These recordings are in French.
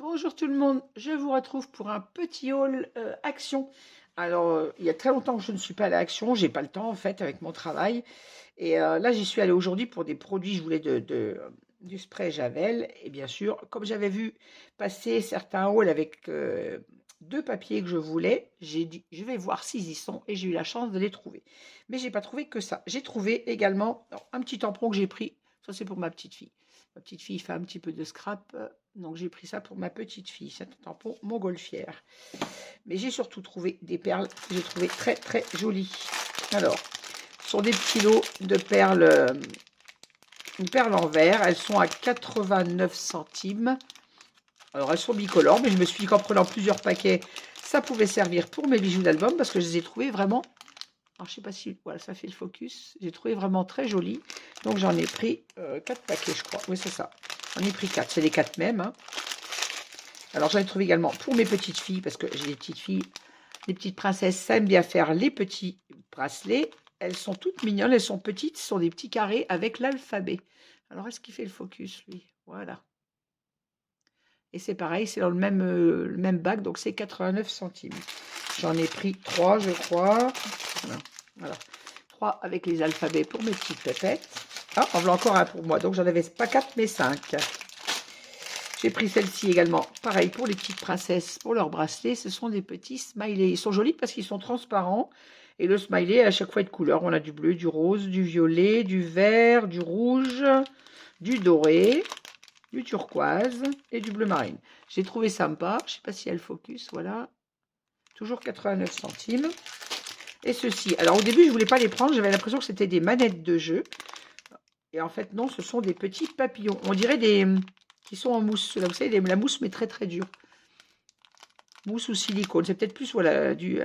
Bonjour tout le monde, je vous retrouve pour un petit haul Action. Alors, il y a très longtemps que je ne suis pas allée à Action, j'ai pas le temps en fait avec mon travail. Et là, j'y suis allée aujourd'hui pour des produits, je voulais du spray Javel. Et bien sûr, comme j'avais vu passer certains hauls avec deux papiers que je voulais, j'ai dit je vais voir s'ils y sont et j'ai eu la chance de les trouver. Mais j'ai pas trouvé que ça. J'ai trouvé également alors, un petit tampon que j'ai pris, ça c'est pour ma petite fille. Ma petite fille fait un petit peu de scrap, donc j'ai pris ça pour ma petite fille. C'est un tampon montgolfière. Mais j'ai surtout trouvé des perles que j'ai trouvées très très jolies. Alors, ce sont des petits lots de perles, une perle en verre. Elles sont à 89 centimes. Alors, elles sont bicolores, mais je me suis dit qu'en prenant plusieurs paquets, ça pouvait servir pour mes bijoux d'album parce que je les ai trouvées vraiment. Alors, je sais pas si voilà, ça fait le focus. J'ai trouvé vraiment très jolies. Donc, j'en ai pris 4 paquets, je crois. Oui, c'est ça. J'en ai pris 4. C'est les 4 mêmes. Hein. Alors, j'en ai trouvé également pour mes petites filles parce que j'ai des petites filles. Les petites princesses, ça aime bien faire les petits bracelets. Elles sont toutes mignonnes, elles sont petites, ce sont des petits carrés avec l'alphabet. Alors, est-ce qu'il fait le focus, lui? Voilà. Et c'est pareil, c'est dans le même bac, donc c'est 89 centimes. J'en ai pris 3, je crois. Voilà. 3 avec les alphabets pour mes petites pépettes. Ah, en voilà encore un pour moi, donc j'en avais pas 4, mais 5. J'ai pris celle-ci également, pareil pour les petites princesses, pour leurs bracelets. Ce sont des petits smileys. Ils sont jolis parce qu'ils sont transparents. Et le smiley, à chaque fois, est de couleur. On a du bleu, du rose, du violet, du vert, du rouge, du doré, du turquoise et du bleu marine. J'ai trouvé sympa. Je ne sais pas si elle focus. Voilà. Toujours 89 centimes. Et ceci. Alors, au début, je ne voulais pas les prendre. J'avais l'impression que c'était des manettes de jeu. Et en fait, non, ce sont des petits papillons. On dirait des... qui sont en mousse. Là, vous savez, la mousse, mais très, très dure. Mousse ou silicone. C'est peut-être plus voilà, du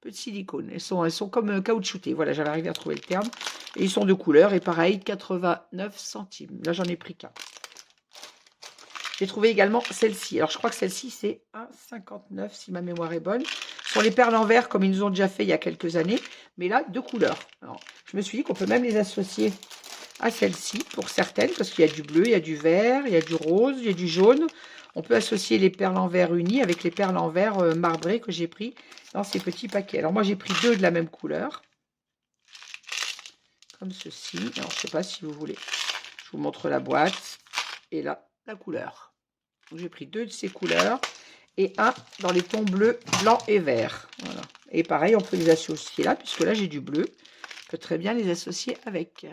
peu de silicone. Elles sont comme caoutchoutées. Voilà, j'avais arrivé à trouver le terme. Et ils sont de couleur. Et pareil, 89 centimes. Là, j'en ai pris qu'un. J'ai trouvé également celle-ci. Alors, je crois que celle-ci, c'est 1,59 si ma mémoire est bonne. Ce sont les perles en verre, comme ils nous ont déjà fait il y a quelques années. Mais là, de couleur. Alors, je me suis dit qu'on peut même les associer à celle-ci pour certaines, parce qu'il y a du bleu, il y a du vert, il y a du rose, il y a du jaune. On peut associer les perles en verre unies avec les perles en verre marbrées que j'ai pris dans ces petits paquets. Alors moi j'ai pris 2 de la même couleur, comme ceci. Alors je ne sais pas si vous voulez, je vous montre la boîte et là la couleur. Donc j'ai pris 2 de ces couleurs et un dans les tons bleu, blanc et vert. Voilà. Et pareil, on peut les associer là, puisque là j'ai du bleu. On peut très bien les associer avec.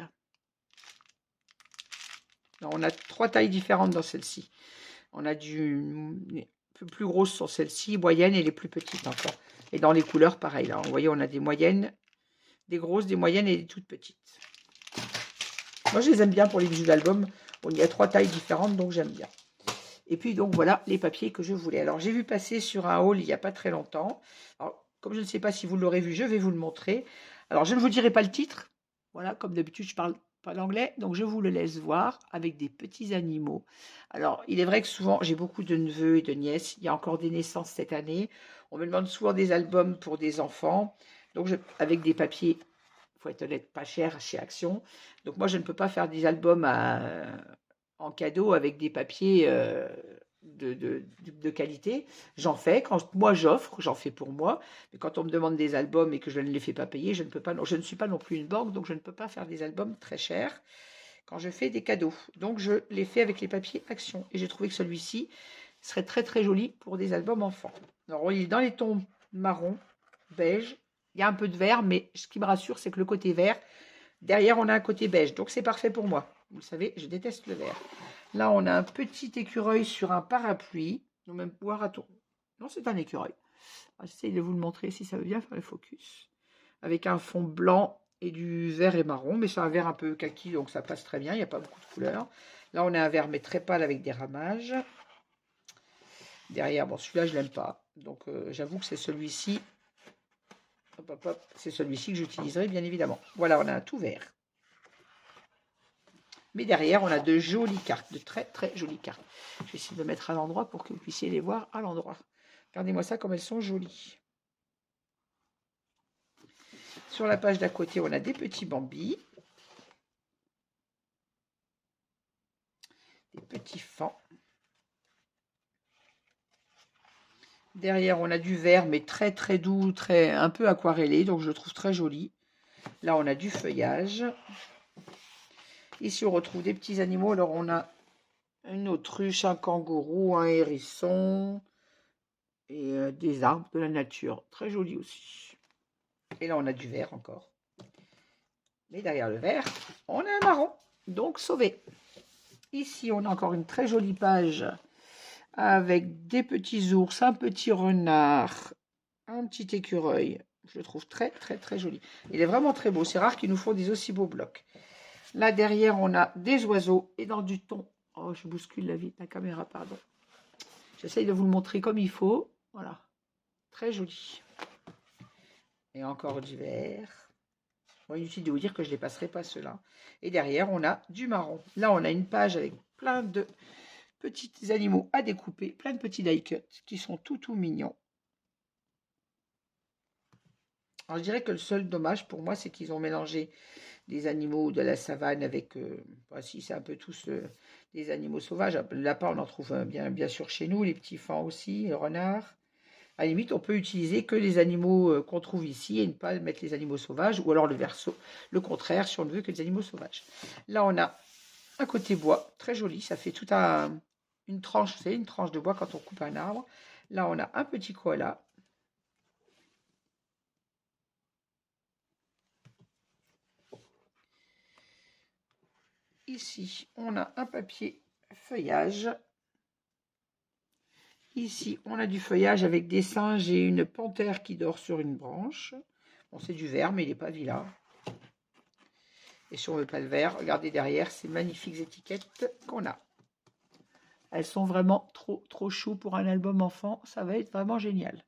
Alors, on a 3 tailles différentes dans celle-ci. On a un peu plus grosse sur celle-ci, moyenne et les plus petites encore. Et dans les couleurs, pareil. Là, vous voyez, on a des moyennes, des grosses, des moyennes et des toutes petites. Moi, je les aime bien pour les bijoux d'album. Bon, il y a 3 tailles différentes, donc j'aime bien. Et puis, donc, voilà les papiers que je voulais. Alors, j'ai vu passer sur un haul il n'y a pas très longtemps. Alors, comme je ne sais pas si vous l'aurez vu, je vais vous le montrer. Alors, je ne vous dirai pas le titre. Voilà, comme d'habitude, je parle pas l'anglais, donc je vous le laisse voir avec des petits animaux. Alors, il est vrai que souvent, j'ai beaucoup de neveux et de nièces. Il y a encore des naissances cette année. On me demande souvent des albums pour des enfants. Donc, avec des papiers, il faut être honnête, pas cher chez Action. Donc, moi, je ne peux pas faire des albums en cadeau avec des papiers de qualité. J'en fais. Quand moi, j'offre, j'en fais pour moi. Mais quand on me demande des albums et que je ne les fais pas payer, je ne peux pas. Je ne suis pas non plus une banque, donc je ne peux pas faire des albums très chers quand je fais des cadeaux. Donc, je les fais avec les papiers Action. Et j'ai trouvé que celui-ci serait très, très joli pour des albums enfants. Alors, il est dans les tons marron, beige. Il y a un peu de vert, mais ce qui me rassure, c'est que le côté vert, derrière, on a un côté beige. Donc, c'est parfait pour moi. Vous le savez, je déteste le vert. Là, on a un petit écureuil sur un parapluie. Non, même voir à tour. Non, c'est un écureuil. J'essaie de vous le montrer si ça veut bien faire le focus. Avec un fond blanc et du vert et marron. Mais c'est un vert un peu kaki, donc ça passe très bien. Il n'y a pas beaucoup de couleurs. Là, on a un vert, mais très pâle avec des ramages. Derrière, bon, celui-là, je ne l'aime pas. Donc, j'avoue que c'est celui-ci. C'est celui-ci que j'utiliserai, bien évidemment. Voilà, on a un tout vert. Mais derrière, on a de jolies cartes, de très très jolies cartes. Je vais essayer de mettre à l'endroit pour que vous puissiez les voir à l'endroit. Regardez-moi ça comme elles sont jolies. Sur la page d'à côté, on a des petits bambis. Des petits fans. Derrière, on a du vert, mais très très doux, très un peu aquarellé, donc je le trouve très joli. Là, on a du feuillage. Ici, on retrouve des petits animaux. Alors, on a une autruche, un kangourou, un hérisson et des arbres de la nature. Très joli aussi. Et là, on a du vert encore. Mais derrière le vert, on a un marron, donc sauvé. Ici, on a encore une très jolie page avec des petits ours, un petit renard, un petit écureuil. Je le trouve très, très, très joli. Il est vraiment très beau. C'est rare qu'ils nous font des aussi beaux blocs. Là, derrière, on a des oiseaux et dans du thon. Oh, je bouscule la caméra, pardon. J'essaye de vous le montrer comme il faut. Voilà. Très joli. Et encore du vert. Bon, inutile de vous dire que je ne les passerai pas ceux-là. Et derrière, on a du marron. Là, on a une page avec plein de petits animaux à découper. Plein de petits die-cuts qui sont tout mignons. Alors, je dirais que le seul dommage pour moi, c'est qu'ils ont mélangé des animaux de la savane avec, si c'est un peu tous des animaux sauvages. Le lapin, on en trouve bien sûr chez nous, les petits fans aussi, les renards. À la limite, on peut utiliser que les animaux qu'on trouve ici et ne pas mettre les animaux sauvages, ou alors le verso, le contraire, si on ne veut que des animaux sauvages. Là, on a un côté bois, très joli, ça fait toute une tranche, c'est une tranche de bois quand on coupe un arbre. Là, on a un petit koala. Ici, on a un papier feuillage. Ici, on a du feuillage avec des singes et une panthère qui dort sur une branche. Bon, c'est du vert, mais il n'est pas vilain. Et si on ne veut pas le vert, regardez derrière ces magnifiques étiquettes qu'on a. Elles sont vraiment trop chou pour un album enfant. Ça va être vraiment génial.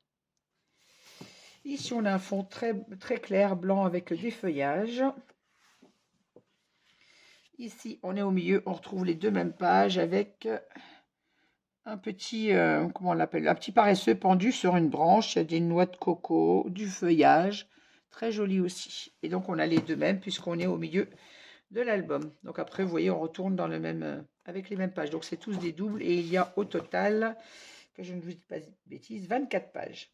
Ici, on a un fond très clair, blanc avec des feuillages. Ici, on est au milieu. On retrouve les deux mêmes pages avec un petit, comment on l'appelle, un petit paresseux pendu sur une branche. Il y a des noix de coco, du feuillage. Très joli aussi. Et donc, on a les deux mêmes puisqu'on est au milieu de l'album. Donc après, vous voyez, on retourne dans le même, avec les mêmes pages. Donc, c'est tous des doubles. Et il y a au total, que je ne vous dis pas de bêtises, 24 pages.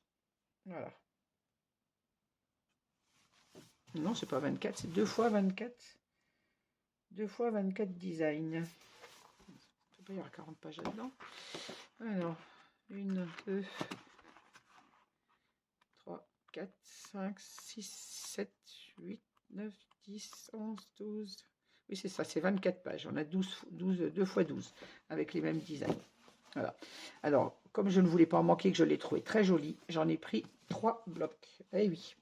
Voilà. Non, c'est pas 24, c'est 2 fois 24. 2 fois 24 designs. Il ne peut pas y avoir 40 pages là-dedans. Alors, 1, 2, 3, 4, 5, 6, 7, 8, 9, 10, 11, 12. Oui, c'est ça, c'est 24 pages. On a 2 fois 12 avec les mêmes designs. Voilà. Alors, comme je ne voulais pas en manquer, que je l'ai trouvé très joli, j'en ai pris 3 blocs. Eh oui,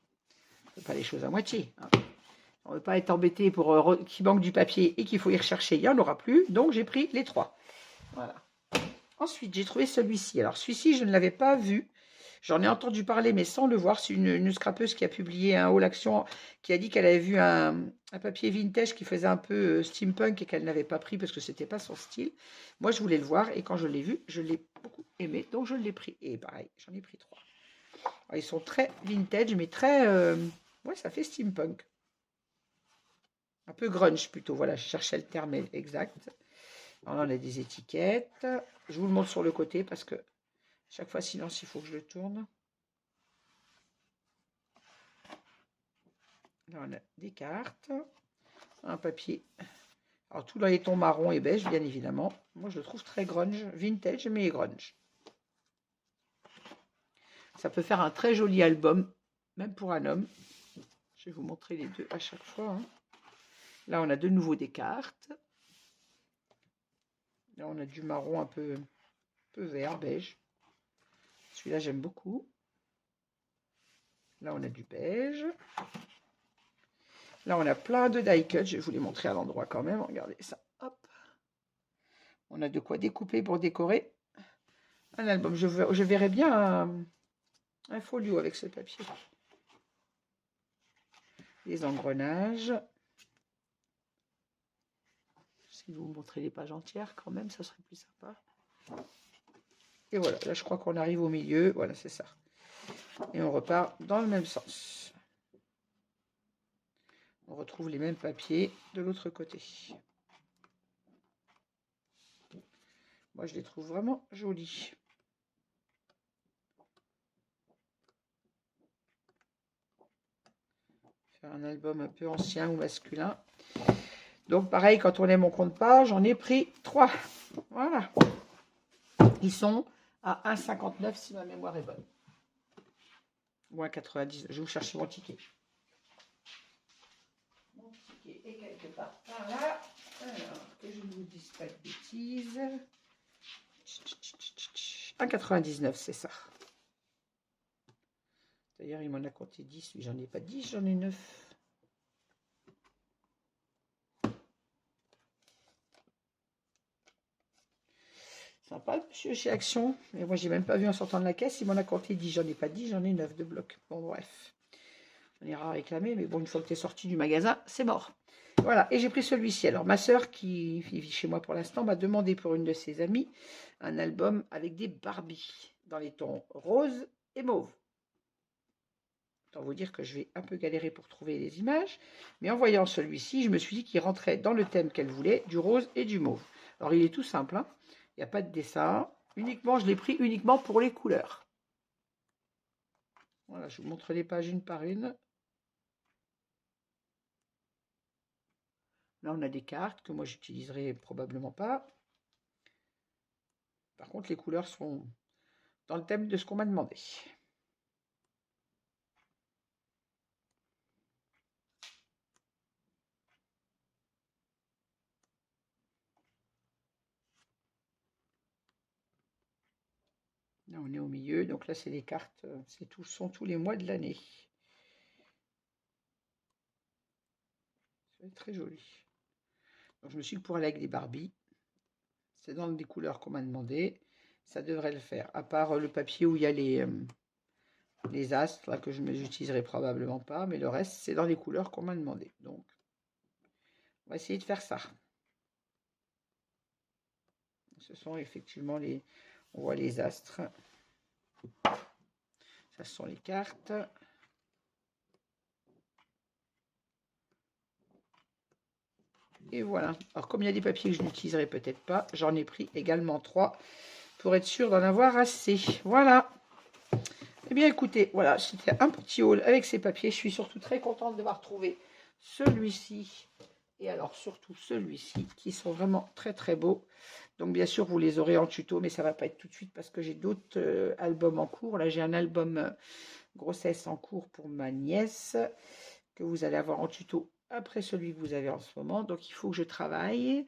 on ne fait pas les choses à moitié. Hein. On ne veut pas être embêté pour qu'il manque du papier et qu'il faut y rechercher. Il n'y en aura plus. Donc, j'ai pris les 3. Voilà. Ensuite, j'ai trouvé celui-ci. Alors, celui-ci, je ne l'avais pas vu. J'en ai entendu parler, mais sans le voir. C'est une scrapeuse qui a publié un haul action qui a dit qu'elle avait vu un papier vintage qui faisait un peu steampunk et qu'elle n'avait pas pris parce que c'était pas son style. Moi, je voulais le voir et quand je l'ai vu, je l'ai beaucoup aimé. Donc, je l'ai pris. Et pareil, j'en ai pris 3. Alors, ils sont très vintage, mais très... ouais, ça fait steampunk. Un peu grunge plutôt. Voilà, je cherchais le terme exact. Alors, on a des étiquettes. Je vous le montre sur le côté parce que chaque fois, sinon, il faut que je le tourne. Là, on a des cartes, un papier. Alors, tout là est ton marron et beige, bien évidemment. Moi, je le trouve très grunge, vintage, mais grunge. Ça peut faire un très joli album, même pour un homme. Je vais vous montrer les deux à chaque fois. Hein. Là, on a de nouveau des cartes. Là, on a du marron un peu vert, beige. Celui-là, j'aime beaucoup. Là, on a du beige. Là, on a plein de die cuts. Je vais vous les montrer à l'endroit quand même. Regardez ça. Hop. On a de quoi découper pour décorer un album. Je verrais bien un folio avec ce papier. Les engrenages. Si vous montrez les pages entières quand même, ça serait plus sympa. Et voilà, là je crois qu'on arrive au milieu. Voilà, c'est ça. Et on repart dans le même sens. On retrouve les mêmes papiers de l'autre côté. Moi, je les trouve vraiment jolis. faire un album un peu ancien ou masculin. Donc pareil, quand on aime, on compte pas. J'en ai pris 3. Voilà. Ils sont à 1,59 si ma mémoire est bonne. Ou 1,90. Je vais vous chercher mon ticket. Mon ticket est quelque part par là. Alors, que je ne vous dise pas de bêtises. 1,99, c'est ça. D'ailleurs, il m'en a compté 10. Lui, j'en ai pas 10, j'en ai 9. Sympa le monsieur chez Action. Mais moi, j'ai même pas vu en sortant de la caisse. Il m'en a compté 10. J'en ai pas 10, j'en ai 9 de blocs. Bon, bref. On ira réclamer. Mais bon, une fois que tu es sorti du magasin, c'est mort. Voilà. Et j'ai pris celui-ci. Alors, ma soeur, qui vit chez moi pour l'instant, m'a demandé pour une de ses amies un album avec des Barbie dans les tons rose et mauve. Autant vous dire que je vais un peu galérer pour trouver les images. Mais en voyant celui-ci, je me suis dit qu'il rentrait dans le thème qu'elle voulait, du rose et du mauve. Alors, il est tout simple, hein. Il n'y a pas de dessin. Uniquement, je l'ai pris uniquement pour les couleurs. Voilà, je vous montre les pages une par une. Là, on a des cartes que moi, j'utiliserai probablement pas. Par contre, les couleurs sont dans le thème de ce qu'on m'a demandé. Là, on est au milieu. Donc là, c'est les cartes. Sont tous les mois de l'année. C'est très joli. Donc, je me suis dit pour aller avec des Barbie. C'est dans des couleurs qu'on m'a demandé. Ça devrait le faire. À part le papier où il y a les astres, là, que je n'utiliserai probablement pas. Mais le reste, c'est dans les couleurs qu'on m'a demandé. Donc, on va essayer de faire ça. Ce sont effectivement les... On voit les astres. Ça, ce sont les cartes. Et voilà. Alors, comme il y a des papiers que je n'utiliserai peut-être pas, j'en ai pris également 3 pour être sûr d'en avoir assez. Voilà. Eh bien, écoutez, voilà, c'était un petit haul avec ces papiers. Je suis surtout très contente d'avoir trouvé celui-ci et alors surtout celui-ci qui sont vraiment très très beaux. Donc bien sûr, vous les aurez en tuto, mais ça ne va pas être tout de suite parce que j'ai d'autres albums en cours. Là, j'ai un album grossesse en cours pour ma nièce que vous allez avoir en tuto après celui que vous avez en ce moment. Donc il faut que je travaille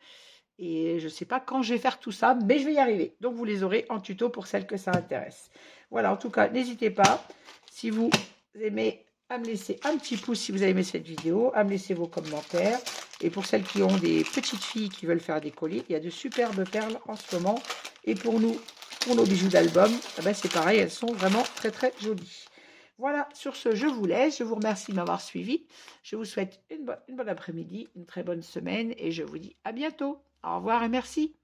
et je ne sais pas quand je vais faire tout ça, mais je vais y arriver. Donc vous les aurez en tuto pour celles que ça intéresse. Voilà, en tout cas, n'hésitez pas, si vous aimez, à me laisser un petit pouce si vous avez aimé cette vidéo, à me laisser vos commentaires. Et pour celles qui ont des petites filles qui veulent faire des colliers, il y a de superbes perles en ce moment. Et pour nous, pour nos bijoux d'album, eh ben c'est pareil, elles sont vraiment très très jolies. Voilà, sur ce, je vous laisse. Je vous remercie de m'avoir suivi. Je vous souhaite une bonne après-midi, une très bonne semaine et je vous dis à bientôt. Au revoir et merci.